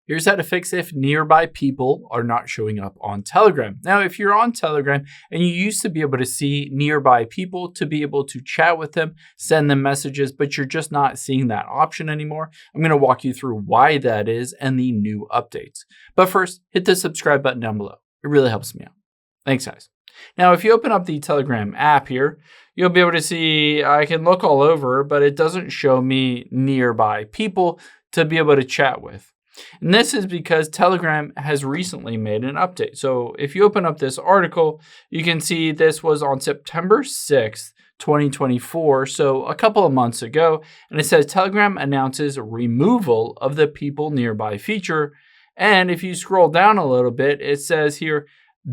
Here's how to fix if nearby people are not showing up on Telegram. Now, if you're on Telegram and you used to be able to see nearby people to be able to chat with them, send them messages, but you're just not seeing that option anymore, I'm going to walk you through why that is and the new updates. But first, hit the subscribe button down below. It really helps me out. Thanks, guys. Now, if you open up the Telegram app here, you'll be able to see I can look all over, but it doesn't show me nearby people to be able to chat with. And this is because Telegram has recently made an update. So if you open up this article, you can see this was on September 6th, 2024, so a couple of months ago. And it says Telegram announces removal of the people nearby feature. And if you scroll down a little bit, it says here,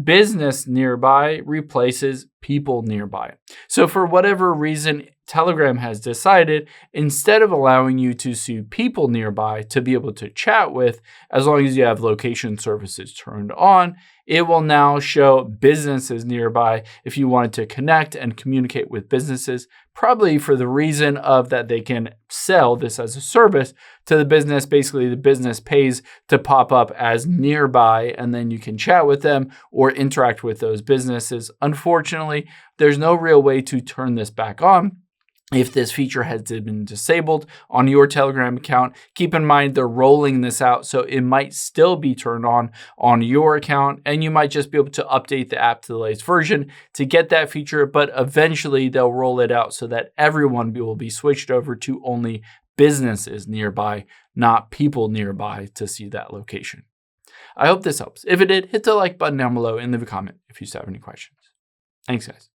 business nearby replaces people nearby. So for whatever reason, Telegram has decided instead of allowing you to see people nearby to be able to chat with, as long as you have location services turned on, it will now show businesses nearby if you wanted to connect and communicate with businesses, probably for the reason of that they can sell this as a service to the business. Basically, the business pays to pop up as nearby, and then you can chat with them or interact with those businesses. Unfortunately, there's no real way to turn this back on. If this feature has been disabled on your Telegram account, keep in mind they're rolling this out, so it might still be turned on your account, and you might just be able to update the app to the latest version to get that feature, but eventually they'll roll it out so that everyone will be switched over to only businesses nearby, not people nearby, to see that location. I hope this helps. If it did, hit the like button down below and leave a comment if you still have any questions. Thanks, guys.